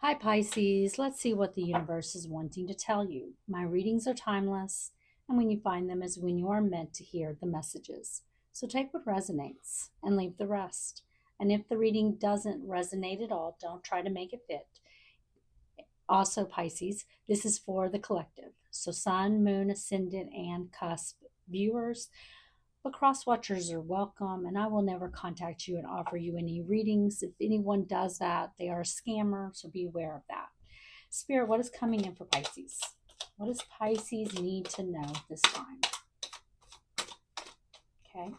Hi, Pisces. Let's see what the universe is wanting to tell you. My readings are timeless, and when you find them is when you are meant to hear the messages. So take what resonates and leave the rest. And if the reading doesn't resonate at all, don't try to make it fit. Also, Pisces, this is for the collective. So, Sun, Moon, Ascendant, and Cusp viewers, but cross watchers are welcome, and I will never contact you and offer you any readings. If anyone does that, they are a scammer, so be aware of that. Spirit, what is coming in for Pisces? What does Pisces need to know this time? Okay.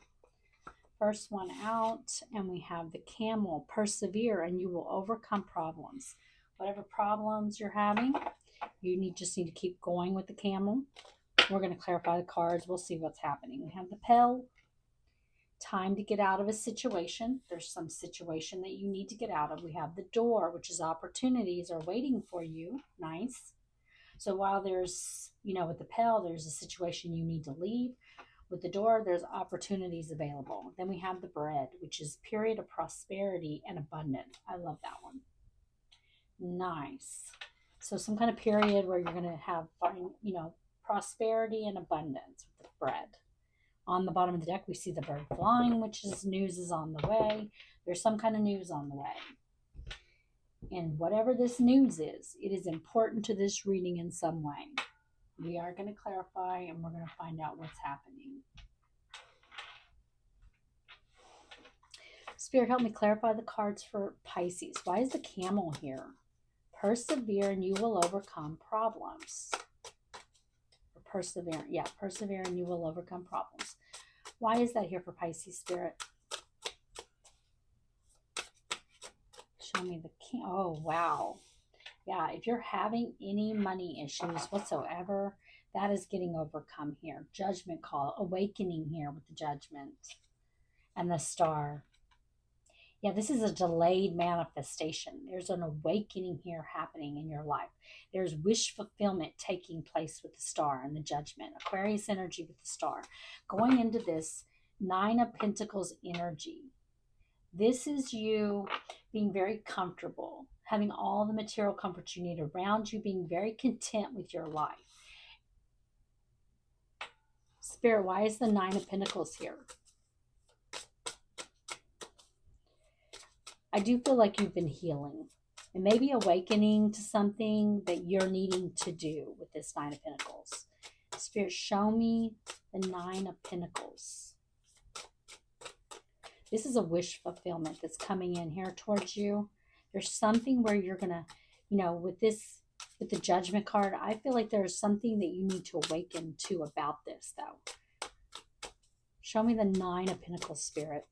First one out, and we have the camel. Persevere, and you will overcome problems. Whatever problems you're having, just need to keep going with the camel. We're going to clarify the cards. We'll see what's happening. We have the pill. Time to get out of a situation. There's some situation that you need to get out of. We have the door, which is opportunities are waiting for you. Nice. So while there's, with the pill, there's a situation you need to leave. With the door, there's opportunities available. Then we have the bread, which is period of prosperity and abundance. I love that one. Nice. So some kind of period where you're going to have, prosperity and abundance with the bread. On the bottom of the deck, we see the bird flying, which is news is on the way. There's some kind of news on the way. And whatever this news is, it is important to this reading in some way. We are going to clarify and we're going to find out what's happening. Spirit, help me clarify the cards for Pisces. Why is the camel here? Persevere and you will overcome problems. Persevere and you will overcome problems. Why is that here for Pisces, Spirit? Show me the king. Oh, wow. Yeah, if you're having any money issues whatsoever, that is getting overcome here. Judgment call, awakening here with the judgment and the star. Yeah, this is a delayed manifestation. There's an awakening here happening in your life. There's wish fulfillment taking place with the star and the judgment. Aquarius energy with the star. Going into this Nine of Pentacles energy. This is you being very comfortable, having all the material comforts you need around you, being very content with your life. Spirit, why is the Nine of Pentacles here? I do feel like you've been healing and maybe awakening to something that you're needing to do with this Nine of Pentacles. Spirit, show me the Nine of Pentacles. This is a wish fulfillment that's coming in here towards you. There's something where you're going to, with the Judgment card, I feel like there's something that you need to awaken to about this, though. Show me the Nine of Pentacles, Spirit.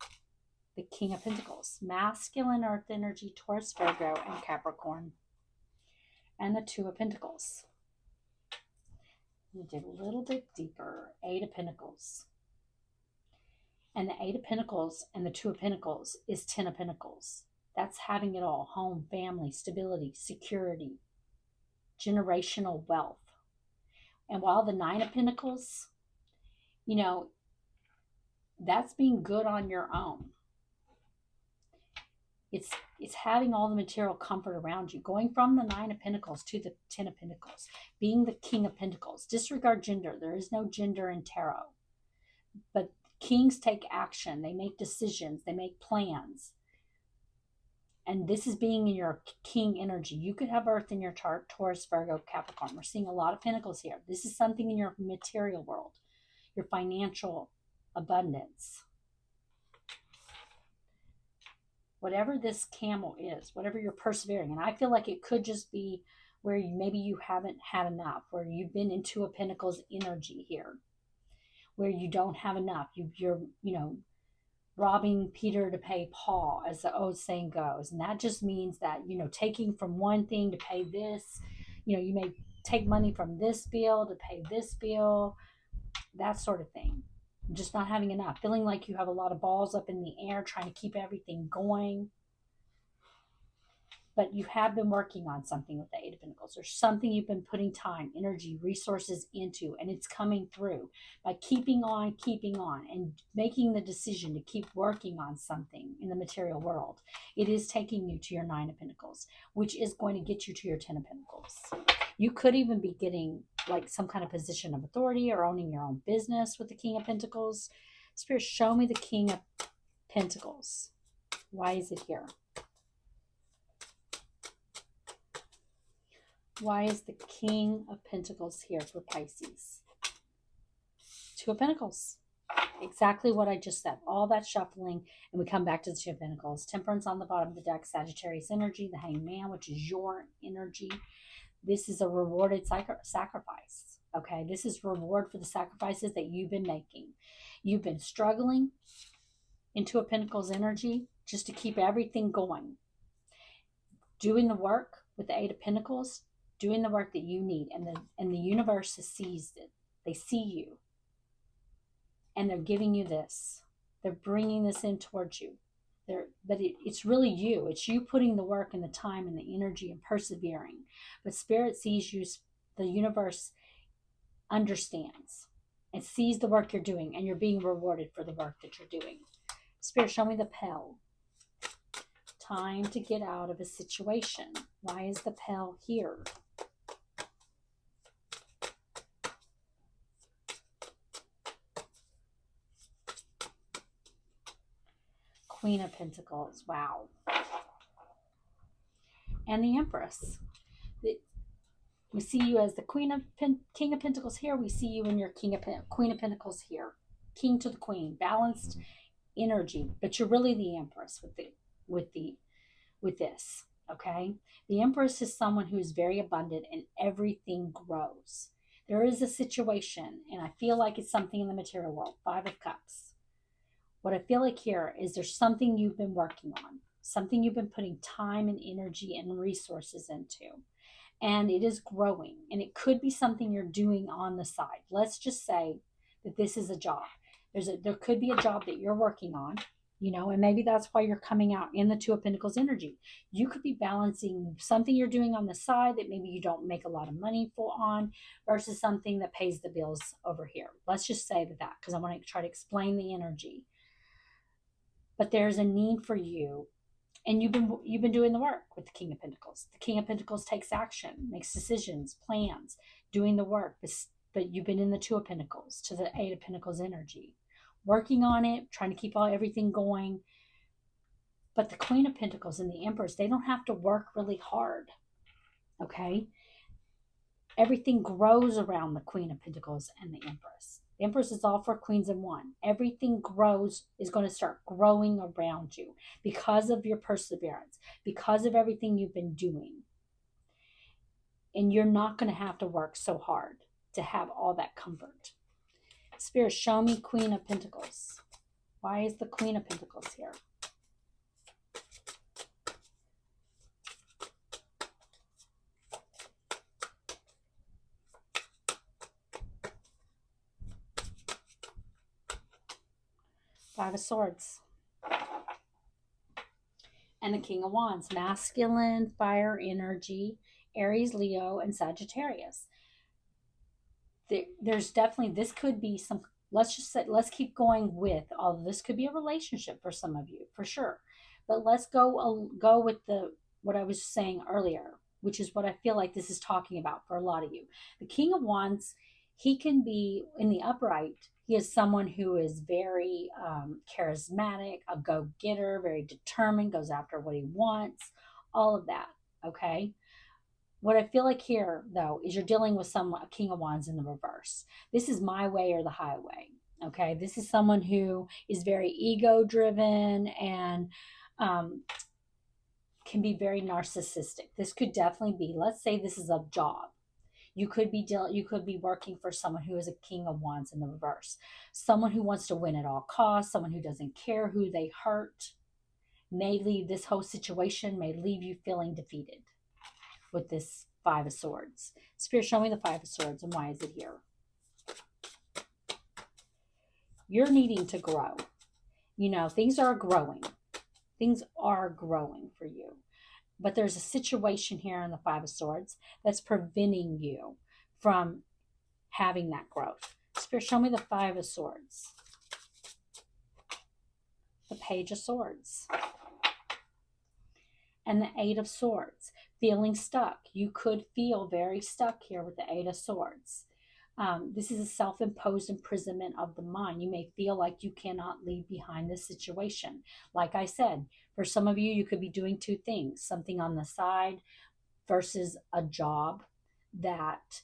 The King of Pentacles, masculine earth energy, Taurus, Virgo, and Capricorn. And the Two of Pentacles. We dig a little bit deeper. Eight of Pentacles. And the Eight of Pentacles and the Two of Pentacles is Ten of Pentacles. That's having it all. Home, family, stability, security, generational wealth. And while the Nine of Pentacles, that's being good on your own. It's having all the material comfort around you. Going from the Nine of Pentacles to the Ten of Pentacles. Being the King of Pentacles. Disregard gender. There is no gender in tarot. But kings take action. They make decisions. They make plans. And this is being in your king energy. You could have Earth in your chart, Taurus, Virgo, Capricorn. We're seeing a lot of Pentacles here. This is something in your material world. Your financial abundance. Whatever this camel is, whatever you're persevering. And I feel like it could just be where maybe you haven't had enough, where you've been in Two of Pentacles energy here, where you don't have enough. You're robbing Peter to pay Paul, as the old saying goes. And that just means that, taking from one thing to pay this, you may take money from this bill to pay this bill, that sort of thing. Just not having enough, feeling like you have a lot of balls up in the air, trying to keep everything going. but you have been working on something with the Eight of Pentacles. There's something you've been putting time, energy, resources into, and it's coming through by keeping on, and making the decision to keep working on something in the material world. It is taking you to your Nine of Pentacles, which is going to get you to your Ten of Pentacles. You could even be getting like some kind of position of authority or owning your own business with the King of Pentacles. Spirit, show me the King of Pentacles. Why is it here? Why is the King of Pentacles here for Pisces? Two of Pentacles. Exactly what I just said. All that shuffling, and we come back to the Two of Pentacles. Temperance on the bottom of the deck. Sagittarius energy. The Hanged Man, which is your energy. This is a rewarded sacrifice. Okay, this is reward for the sacrifices that you've been making. You've been struggling in Two of Pentacles energy just to keep everything going. Doing the work with the Eight of Pentacles, doing the work that you need, and the universe sees it. They see you, and they're giving you this. They're bringing this in towards you. But it's really you. It's you putting the work and the time and the energy and persevering. But Spirit sees you. The universe understands and sees the work you're doing, and you're being rewarded for the work that you're doing. Spirit, show me the Pell. Time to get out of a situation. Why is the Pell here? Queen of Pentacles. Wow. And the Empress. We see you as the King of Pentacles here. We see you in your Queen of Pentacles here. King to the Queen. Balanced energy. But you're really the Empress with this. Okay? The Empress is someone who is very abundant and everything grows. There is a situation, and I feel like it's something in the material world. Five of Cups. What I feel like here is there's something you've been working on, something you've been putting time and energy and resources into, and it is growing, and it could be something you're doing on the side. Let's just say that this is a job. There could be a job that you're working on, and maybe that's why you're coming out in the Two of Pentacles energy. You could be balancing something you're doing on the side that maybe you don't make a lot of money on versus something that pays the bills over here. Let's just say that because I want to try to explain the energy. But there's a need for you, and you've been doing the work with the King of Pentacles. The King of Pentacles takes action, makes decisions, plans, doing the work. But you've been in the Two of Pentacles to the Eight of Pentacles energy, working on it, trying to keep everything going. But the Queen of Pentacles and the Empress, they don't have to work really hard. Okay? Everything grows around the Queen of Pentacles and the Empress. The Empress is all for queens in one. Everything grows, is going to start growing around you because of your perseverance, because of everything you've been doing. And you're not going to have to work so hard to have all that comfort. Spirit, show me Queen of Pentacles. Why is the Queen of Pentacles here? Five of Swords. And the King of Wands. Masculine, fire energy, Aries, Leo, and Sagittarius. There's definitely, this could be some, let's keep going with, although this could be a relationship for some of you, for sure. But let's go with what I was saying earlier, which is what I feel like this is talking about for a lot of you. The King of Wands, he can be in the upright. He is someone who is very charismatic, a go-getter, very determined, goes after what he wants, all of that, okay? What I feel like here, though, is you're dealing with a King of Wands in the reverse. This is my way or the highway, okay? This is someone who is very ego-driven and can be very narcissistic. This could definitely be, let's say this is a job. You could be working for someone who is a King of Wands in the reverse. Someone who wants to win at all costs, someone who doesn't care who they hurt. This whole situation may leave you feeling defeated with this Five of Swords. Spirit, show me the Five of Swords, and why is it here? You're needing to grow. Things are growing. Things are growing for you. But there's a situation here in the Five of Swords that's preventing you from having that growth. Spirit, show me the Five of Swords. The Page of Swords. And the Eight of Swords. Feeling stuck. You could feel very stuck here with the Eight of Swords. This is a self-imposed imprisonment of the mind. You may feel like you cannot leave behind this situation. Like I said, for some of you, you could be doing two things. Something on the side versus a job that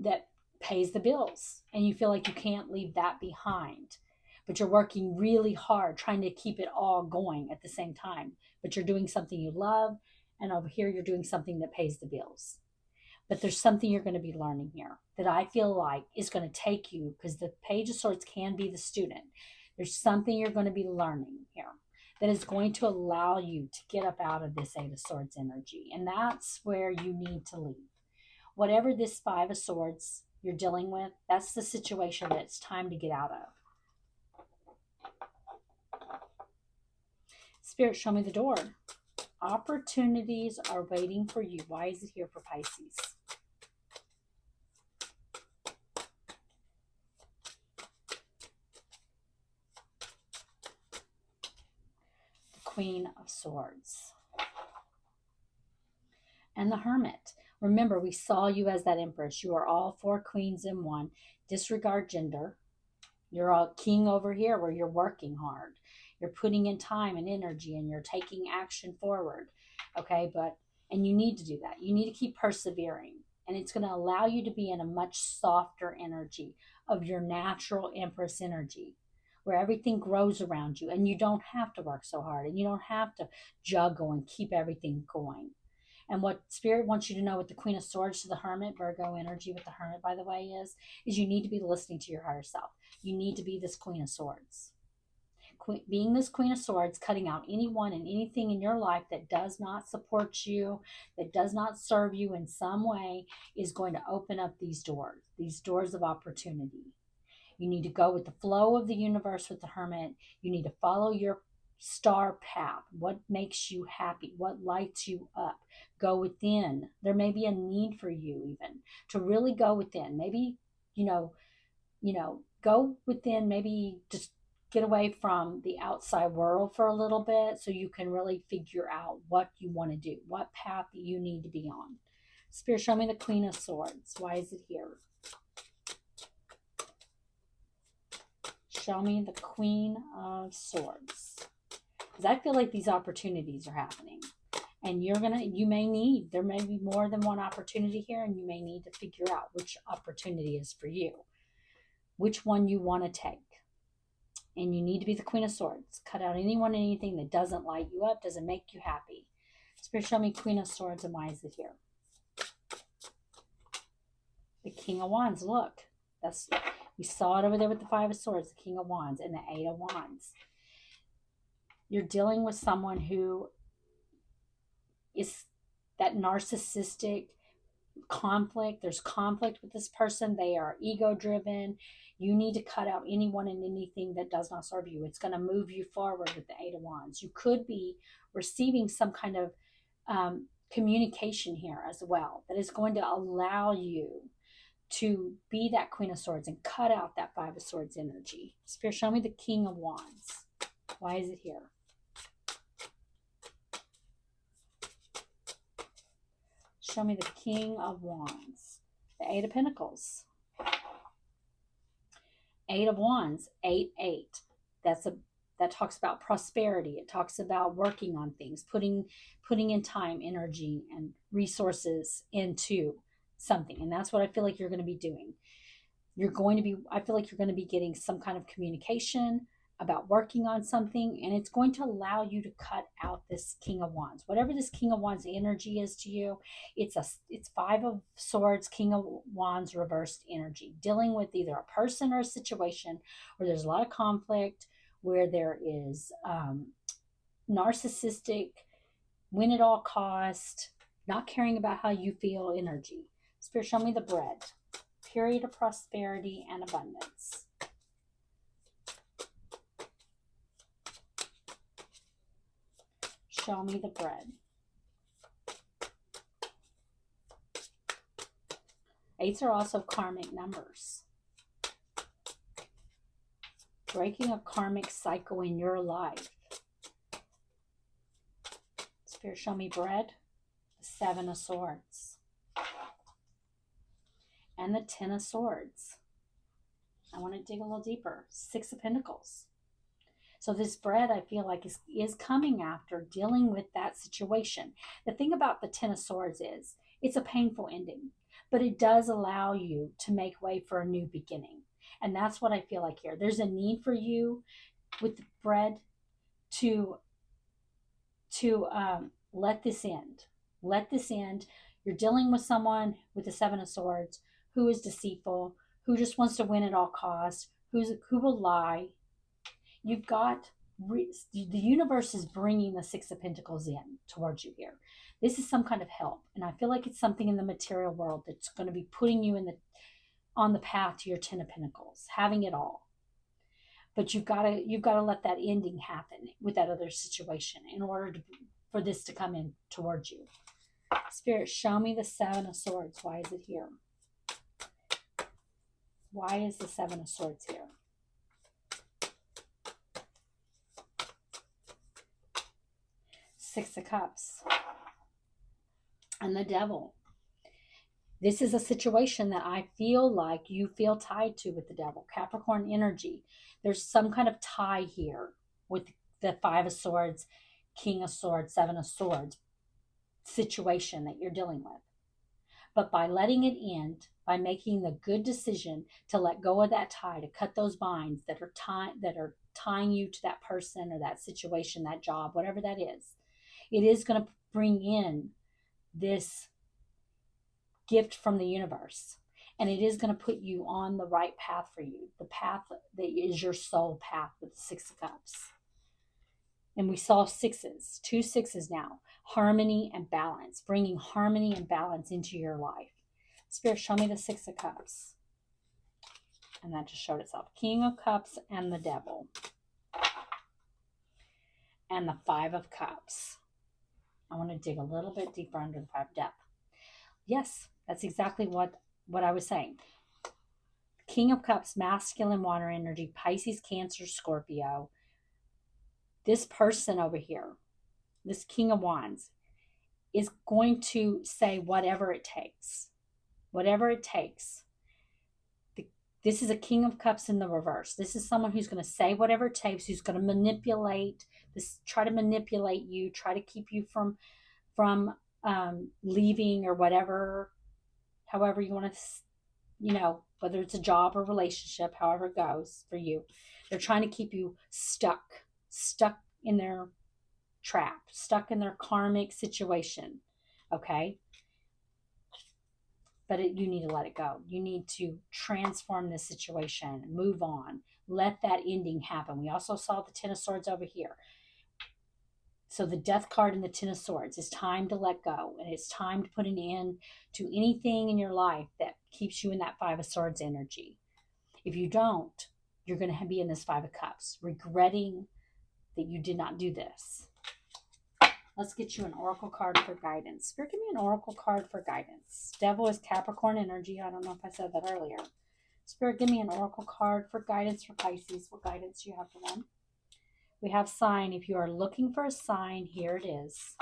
that pays the bills. And you feel like you can't leave that behind. But you're working really hard trying to keep it all going at the same time. But you're doing something you love. And over here, you're doing something that pays the bills. But there's something you're going to be learning here that I feel like is going to take you, because the Page of Swords can be the student. There's something you're going to be learning here that is going to allow you to get up out of this Eight of Swords energy. And that's where you need to leave. Whatever this Five of Swords you're dealing with, that's the situation that it's time to get out of. Spirit, show me the door. Opportunities are waiting for you. Why is it here for Pisces? The Queen of Swords. And the Hermit. Remember, we saw you as that Empress. You are all four queens in one. Disregard gender. You're a king over here where you're working hard. You're putting in time and energy and you're taking action forward. Okay, and you need to do that. You need to keep persevering. And it's going to allow you to be in a much softer energy of your natural Empress energy, where everything grows around you and you don't have to work so hard and you don't have to juggle and keep everything going. And what Spirit wants you to know with the Queen of Swords to the Hermit, Virgo energy with the Hermit, by the way, is you need to be listening to your higher self. You need to be this Queen of Swords. Being this Queen of Swords, cutting out anyone and anything in your life that does not support you, that does not serve you in some way, is going to open up these doors of opportunity. You need to go with the flow of the universe with the Hermit. You need to follow your star path. What makes you happy? What lights you up? Go within. There may be a need for you even to really go within. Maybe, go within, maybe just get away from the outside world for a little bit so you can really figure out what you want to do, what path you need to be on. Spirit, show me the Queen of Swords. Why is it here? Show me the Queen of Swords. Because I feel like these opportunities are happening. And there may be more than one opportunity here, and you may need to figure out which opportunity is for you. Which one you want to take. And you need to be the Queen of Swords. Cut out anyone and anything that doesn't light you up, doesn't make you happy. Spirit, show me Queen of Swords, and why is it here? The King of Wands. Look, we saw it over there with the Five of Swords, the King of Wands, and the Eight of Wands. You're dealing with someone who is that narcissistic conflict. There's conflict with this person. They are ego-driven. You need to cut out anyone and anything that does not serve you. It's going to move you forward with the Eight of Wands. You could be receiving some kind of communication here as well that is going to allow you to be that Queen of Swords and cut out that Five of Swords energy. Spirit, show me the King of Wands. Why is it here? Show me the King of Wands. The Eight of Pentacles. Eight of Wands. 8-8. That talks about prosperity. It talks about working on things, putting in time, energy, and resources into something. And that's what I feel like you're going to be doing. I feel like you're going to be getting some kind of communication about working on something, and it's going to allow you to cut out this King of Wands. Whatever this King of Wands energy is to you, it's Five of Swords, King of Wands reversed energy, dealing with either a person or a situation where there's a lot of conflict, where there is narcissistic, win at all cost, not caring about how you feel energy. Spirit, show me the bread. Period of prosperity and abundance. show me the bread. Eights are also karmic numbers. Breaking a karmic cycle in your life. Spirit, show me bread. The Seven of Swords. And the Ten of Swords. I want to dig a little deeper. Six of Pentacles. So this bread, I feel like, is coming after dealing with that situation. The thing about the Ten of Swords is it's a painful ending, but it does allow you to make way for a new beginning. And that's what I feel like here. There's a need for you with the bread to let this end. Let this end. You're dealing with someone with the Seven of Swords who is deceitful, who just wants to win at all costs, who will lie. You've got, the universe is bringing the Six of Pentacles in towards you here. This is some kind of help. And I feel like it's something in the material world that's going to be putting you on the path to your Ten of Pentacles, having it all. But you've got to let that ending happen with that other situation in order for this to come in towards you. Spirit, show me the Seven of Swords. Why is it here? Why is the Seven of Swords here? Six of Cups. And the Devil. This is a situation that I feel like you feel tied to with the Devil. Capricorn energy. There's some kind of tie here with the Five of Swords, King of Swords, Seven of Swords situation that you're dealing with. But by letting it end, by making the good decision to let go of that tie, to cut those binds that are tying you to that person or that situation, that job, whatever that is, it is going to bring in this gift from the universe. And it is going to put you on the right path for you. The path that is your soul path with the Six of Cups. And we saw sixes, 2 6s now. Harmony and balance. Bringing harmony and balance into your life. Spirit, show me the Six of Cups. And that just showed itself. King of Cups and the Devil. And the Five of Cups. I want to dig a little bit deeper under the Five of Death. Yes, that's exactly what I was saying. King of Cups, masculine water energy, Pisces, Cancer, Scorpio. This person over here, this King of Wands, is going to say whatever it takes. Whatever it takes. This is a King of Cups in the reverse. This is someone who's going to say whatever it takes, who's going to manipulate this, try to manipulate you, try to keep you from leaving or whatever, however you want to, whether it's a job or relationship, however it goes for you. They're trying to keep you stuck in their trap, stuck in their karmic situation. Okay? But you need to let it go. You need to transform this situation, move on, let that ending happen. We also saw the Ten of Swords over here. So the Death card and the Ten of Swords. It's time to let go. And it's time to put an end to anything in your life that keeps you in that Five of Swords energy. If you don't, you're going to be in this Five of Cups, regretting that you did not do this. Let's get you an oracle card for guidance. Spirit, give me an oracle card for guidance. Devil is Capricorn energy. I don't know if I said that earlier. Spirit, give me an oracle card for guidance for Pisces. What guidance do you have for them? We have sign. If you are looking for a sign, here it is.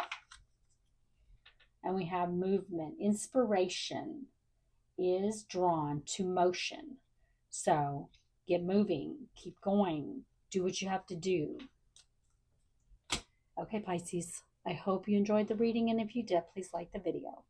And we have movement. Inspiration is drawn to motion. So get moving. Keep going. Do what you have to do. Okay, Pisces. I hope you enjoyed the reading, and if you did, please like the video.